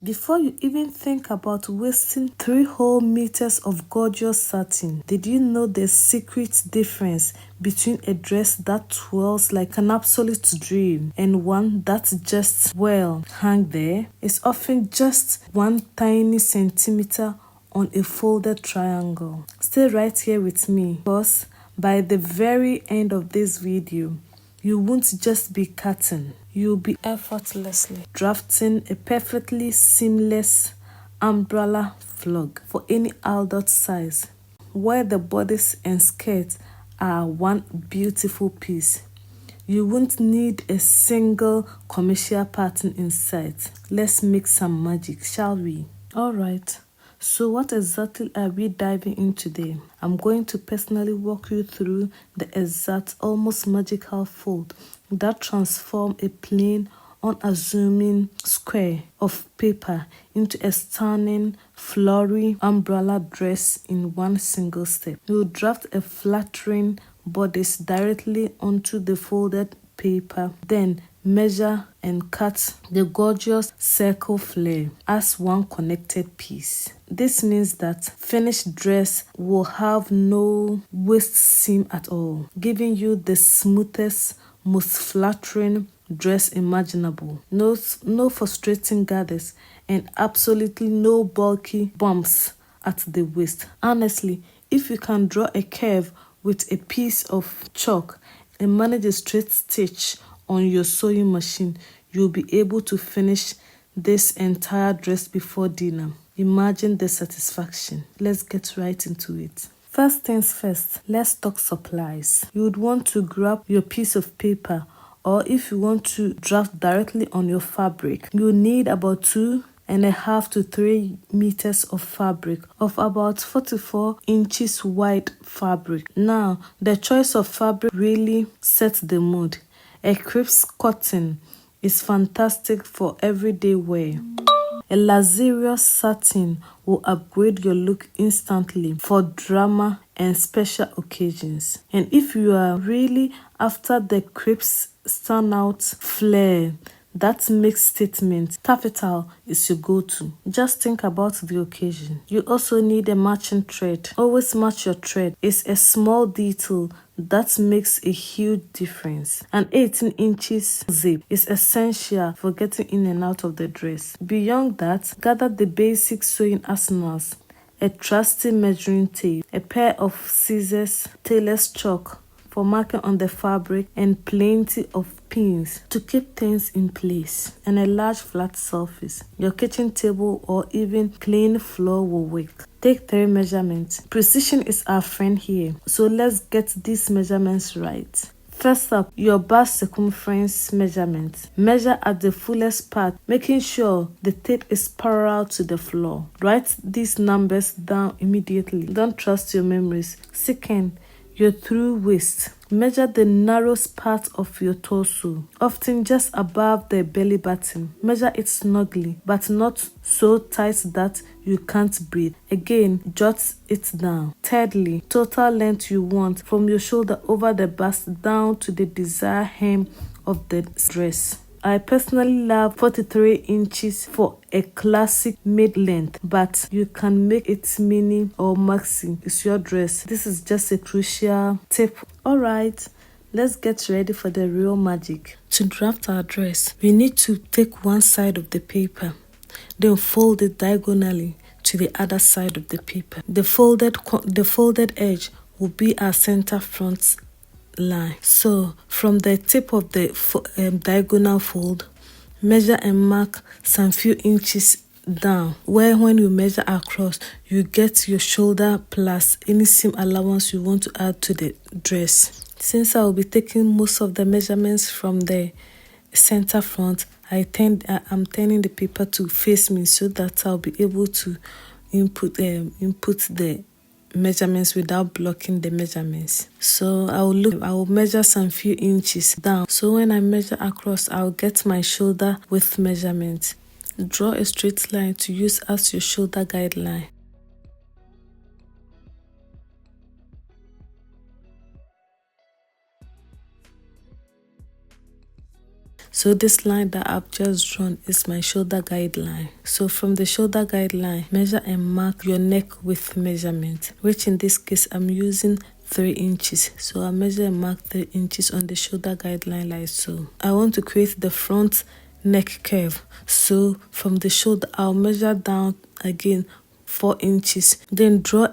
Before you even think about wasting 3 whole meters of gorgeous satin, did you know the secret difference between a dress that twirls like an absolute dream and one that just, well, hang there? It's often just 1 tiny centimeter on a folded triangle. Stay right here with me, because by the very end of this video, you won't just be cutting, you'll be effortlessly drafting a perfectly seamless umbrella flog for any adult size, where the bodice and skirt are one beautiful piece. You won't need a single commercial pattern in sight. Let's make some magic, shall we? Alright. So what exactly are we diving into today? I'm going to personally walk you through the exact, almost magical fold that transforms a plain, unassuming square of paper into a stunning, flowy umbrella dress in one single step. You'll draft a flattering bodice directly onto the folded paper, then measure and cut the gorgeous circle flare as one connected piece. This means that finished dress will have no waist seam at all, giving you the smoothest, most flattering dress imaginable. No frustrating gathers and absolutely no bulky bumps at the waist. Honestly, if you can draw a curve with a piece of chalk and manage a straight stitch on your sewing machine, you'll be able to finish this entire dress before dinner. Imagine the satisfaction. Let's get right into it. First things first, let's talk supplies. You would want to grab your piece of paper, or if you want to draft directly on your fabric, you need about 2.5 to 3 meters of fabric of about 44 inches wide fabric. Now, the choice of fabric really sets the mood. A crisp cotton is fantastic for everyday wear. A luxurious satin will upgrade your look instantly for drama and special occasions. And if you are really after the crisp standout flair that makes statement, taffetal is your go-to. Just think about the occasion. You also need a matching thread. Always match your thread. It's a small detail that makes a huge difference. An 18 inches zip is essential for getting in and out of the dress. Beyond that, gather the basic sewing arsenals: a trusty measuring tape, a pair of scissors, tailor's chalk for marking on the fabric, and plenty of pins to keep things in place, and a large flat surface. Your kitchen table or even plain floor will work. Take 3 measurements. Precision is our friend here, so let's get these measurements right. First up, your bust circumference measurement. Measure at the fullest part, making sure the tape is parallel to the floor. Write these numbers down immediately. Don't trust your memories. Second, your through waist. Measure the narrowest part of your torso, often just above the belly button. Measure it snugly, but not so tight that you can't breathe. Again, jot it down. Thirdly, total length you want from your shoulder over the bust down to the desired hem of the dress. I personally love 43 inches for a classic mid-length, but you can make it mini or maxi. It's your dress. This is just a crucial tip. Alright, let's get ready for the real magic. To draft our dress, we need to take one side of the paper, then fold it diagonally to the other side of the paper. The folded edge will be our center front line. So from the tip of the diagonal fold, measure and mark some few inches down, where when you measure across, you get your shoulder plus any seam allowance you want to add to the dress. Since I will be taking most of the measurements from the center front, I'm turning the paper to face me so that I'll be able to input the measurements without blocking the measurements. So I will measure some few inches down. So when I measure across, I'll get my shoulder width measurement. Draw a straight line to use as your shoulder guideline. So this line that I've just drawn is my shoulder guideline. So from the shoulder guideline, measure and mark your neck width measurement, which in this case I'm using 3 inches. So I measure and mark 3 inches on the shoulder guideline like so. I want to create the front neck curve. So from the shoulder, I'll measure down again 4 inches. Then draw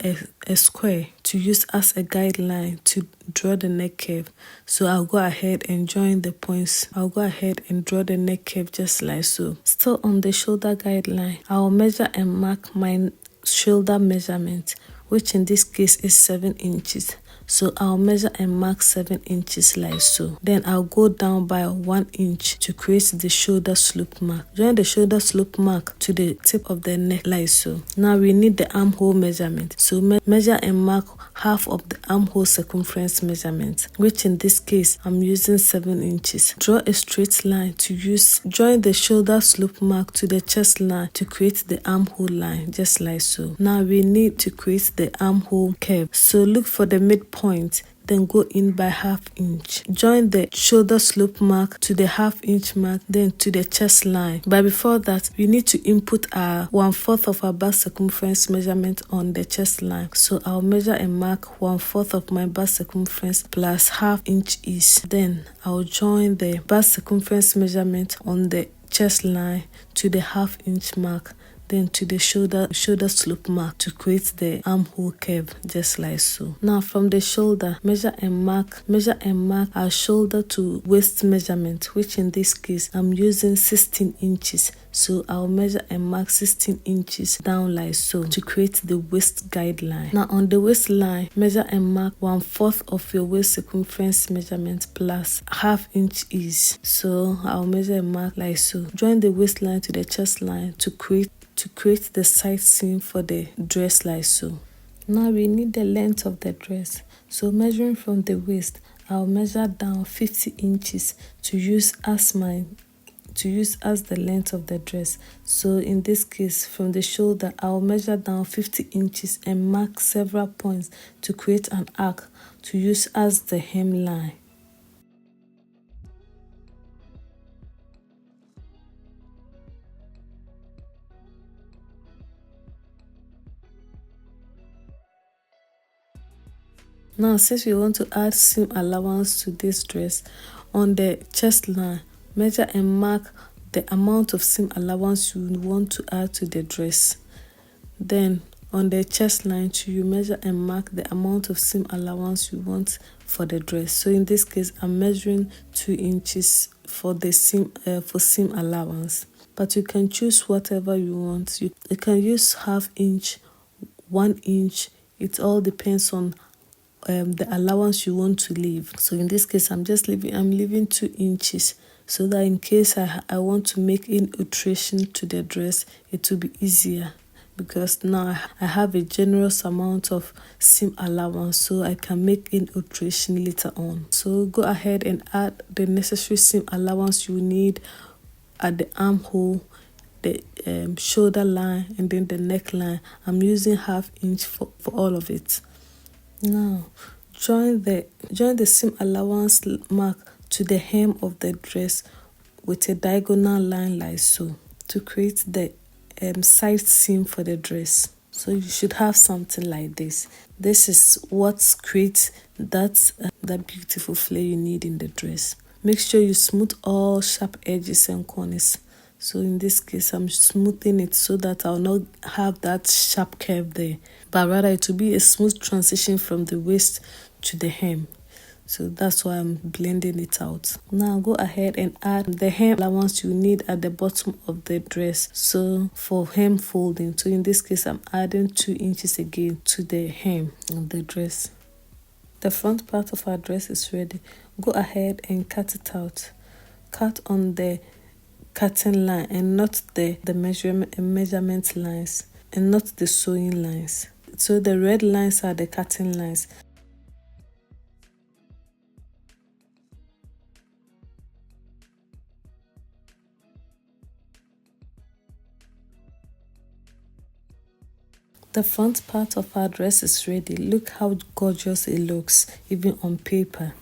a square to use as a guideline to draw the neck curve. So I'll go ahead and join the points. I'll go ahead and draw the neck curve just like so. Still on the shoulder guideline, I'll measure and mark my shoulder measurement, which in this case is 7 inches. So I'll measure and mark 7 inches like so. Then I'll go down by 1 inch to create the shoulder slope mark. Join the shoulder slope mark to the tip of the neck like so. Now we need the armhole measurement. So measure and mark half of the armhole circumference measurement, which in this case I'm using 7 inches. Draw a straight line to use. Join the shoulder slope mark to the chest line to create the armhole line just like so. Now we need to create the armhole curve. So look for the midpoint, then go in by ½ inch. Join the shoulder slope mark to the ½ inch mark, then to the chest line. But before that, we need to input our 1/4 of our back circumference measurement on the chest line. So I'll measure and mark 1/4 of my back circumference plus ½ inch east. Then I'll join the back circumference measurement on the chest line to the ½ inch mark, then to the shoulder slope mark to create the armhole curve just like so. Now from the shoulder, measure and mark our shoulder to waist measurement, which in this case I'm using 16 inches. So I'll measure and mark 16 inches down like so to create the waist guideline. Now on the waistline, measure and mark 1/4 of your waist circumference measurement plus ½ inch ease. So I'll measure and mark like so. Join the waistline to the chest line to create the side seam for the dress like so. Now we need the length of the dress. So measuring from the waist, I'll measure down 50 inches to use as the length of the dress. So in this case, from the shoulder, I'll measure down 50 inches and mark several points to create an arc to use as the hemline. Now, since we want to add seam allowance to this dress, on the chest line, measure and mark the amount of seam allowance you want to add to the dress. Then, on the chest line, you measure and mark the amount of seam allowance you want for the dress. So in this case, I'm measuring 2 inches for the seam allowance. But you can choose whatever you want. You can use ½ inch, 1 inch. It all depends on the allowance you want to leave. So in this case, I'm leaving 2 inches so that in case I want to make any alteration to the dress, it will be easier, because now I have a generous amount of seam allowance, so I can make an alteration later on. So go ahead and add the necessary seam allowance you need at the armhole, the shoulder line, and then the neckline. I'm using ½ inch for all of it. Now, join the seam allowance mark to the hem of the dress with a diagonal line like so to create the side seam for the dress. So you should have something like this. This is what creates that beautiful flare you need in the dress. Make sure you smooth all sharp edges and corners. So in this case, I'm smoothing it so that I'll not have that sharp curve there, but rather it will be a smooth transition from the waist to the hem. So that's why I'm blending it out. Now go ahead and add the hem allowance you need at the bottom of the dress. So for hem folding, so in this case, I'm adding 2 inches again to the hem of the dress. The front part of our dress is ready. Go ahead and cut it out. Cut on the cutting line and not the measurement lines, and not the sewing lines. So the red lines are the cutting lines. The front part of our dress is ready. Look how gorgeous it looks, even on paper.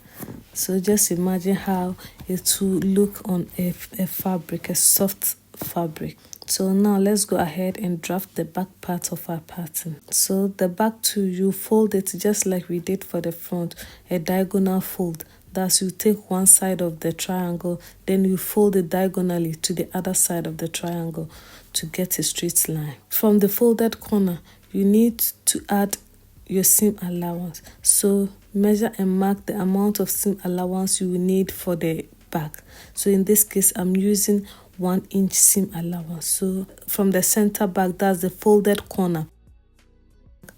So just imagine how it will look on a fabric, a soft fabric. So now let's go ahead and draft the back part of our pattern. So the back too, you fold it just like we did for the front, a diagonal fold. Thus you take one side of the triangle, then you fold it diagonally to the other side of the triangle to get a straight line. From the folded corner, you need to add your seam allowance. So measure and mark the amount of seam allowance you will need for the back. So in this case, I'm using 1 inch seam allowance. So from the center back, that's the folded corner,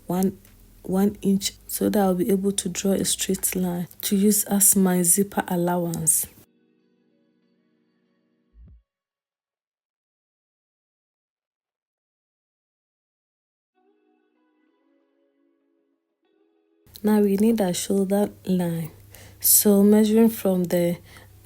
1 inch, so that I'll be able to draw a straight line to use as my zipper allowance. Now we need a shoulder line. So measuring from the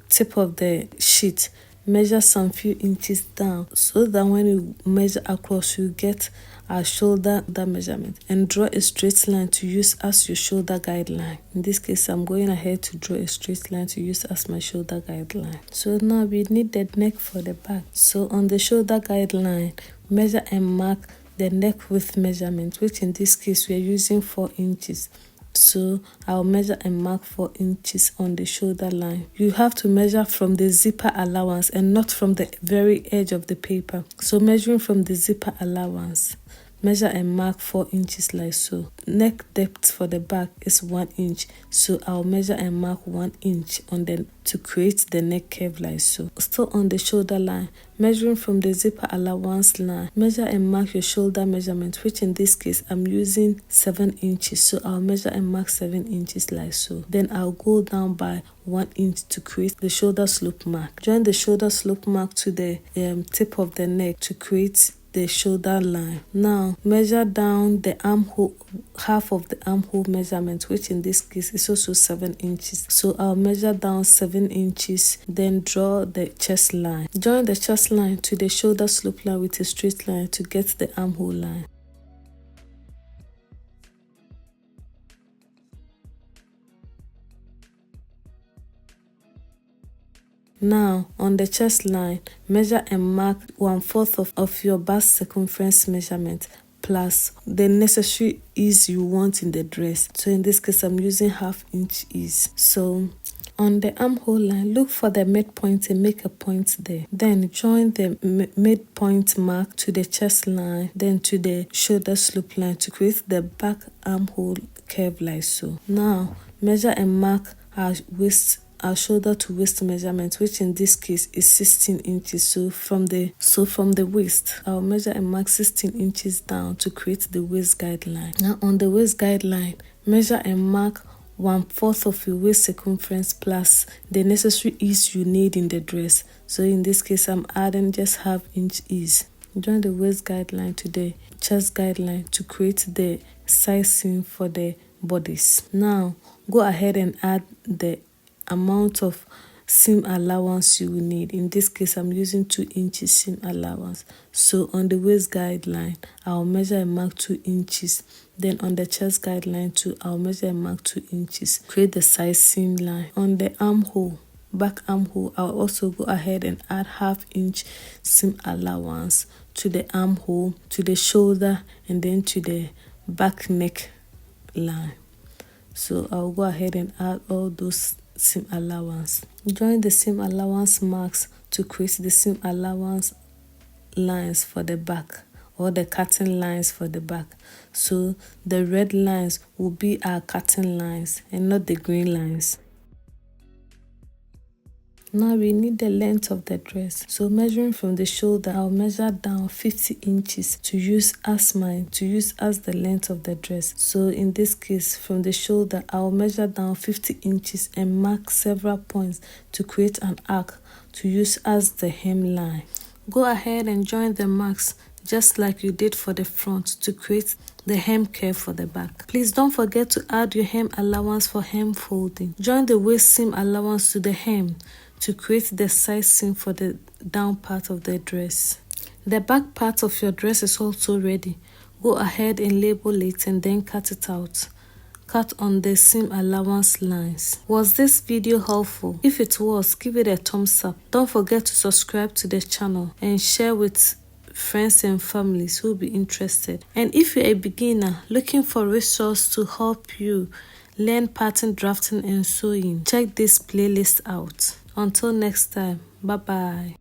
tip of the sheet, measure some few inches down so that when you measure across, you get our shoulder measurement, and draw a straight line to use as your shoulder guideline. In this case, I'm going ahead to draw a straight line to use as my shoulder guideline. So now we need the neck for the back. So on the shoulder guideline, measure and mark the neck width measurement, which in this case we are using 4 inches. So I'll measure and mark 4 inches on the shoulder line. You have to measure from the zipper allowance and not from the very edge of the paper. So measuring from the zipper allowance, measure and mark 4 inches like so. Neck depth for the back is 1 inch. So I'll measure and mark 1 inch on the to create the neck curve like so. Still on the shoulder line, measuring from the zipper allowance line, measure and mark your shoulder measurement, which in this case I'm using 7 inches. So I'll measure and mark 7 inches like so. Then I'll go down by 1 inch to create the shoulder slope mark. Join the shoulder slope mark to the tip of the neck to create the shoulder line. Now measure down the armhole, half of the armhole measurement, which in this case is also 7 inches. So I'll measure down 7 inches, then draw the chest line. Join the chest line to the shoulder slope line with a straight line to get the armhole line. Now, on the chest line, measure and mark 1/4 of your bust circumference measurement plus the necessary ease you want in the dress. So in this case, I'm using 1/2 inch ease. So on the armhole line, look for the midpoint and make a point there. Then join the midpoint mark to the chest line, then to the shoulder slope line to create the back armhole curve like so. Now, measure and mark our shoulder to waist measurement, which in this case is 16 inches. So from the waist, I'll measure and mark 16 inches down to create the waist guideline. Now on the waist guideline, measure and mark 1/4 of your waist circumference plus the necessary ease you need in the dress. So in this case, I'm adding just 1/2 inch ease. Join the waist guideline to the chest guideline to create the side seam for the bodice. Now go ahead and add the amount of seam allowance you will need. In this case, I'm using 2 inches seam allowance. So on the waist guideline, I'll measure and mark 2 inches. Then on the chest guideline too, I'll measure and mark 2 inches. Create the side seam line. On the armhole, back armhole, I'll also go ahead and add 1/2 inch seam allowance to the armhole, to the shoulder, and then to the back neck line. So I'll go ahead and add all those seam allowance. Join the seam allowance marks to create the seam allowance lines for the back, or the cutting lines for the back. So the red lines will be our cutting lines and not the green lines. Now we need the length of the dress. So measuring from the shoulder, I'll measure down 50 inches to use as the length of the dress. So in this case, from the shoulder, I'll measure down 50 inches and mark several points to create an arc to use as the hem line. Go ahead and join the marks just like you did for the front to create the hem curve for the back. Please don't forget to add your hem allowance for hem folding. Join the waist seam allowance to the hem to create the side seam for the down part of the dress. The back part of your dress is also ready. Go ahead and label it and then cut it out. cut on the seam allowance lines. Was this video helpful? If it was, give it a thumbs up. Don't forget to subscribe to the channel and share with friends and families who will be interested. And if you're a beginner looking for resources to help you learn pattern drafting and sewing, check this playlist out. Until next time, bye bye.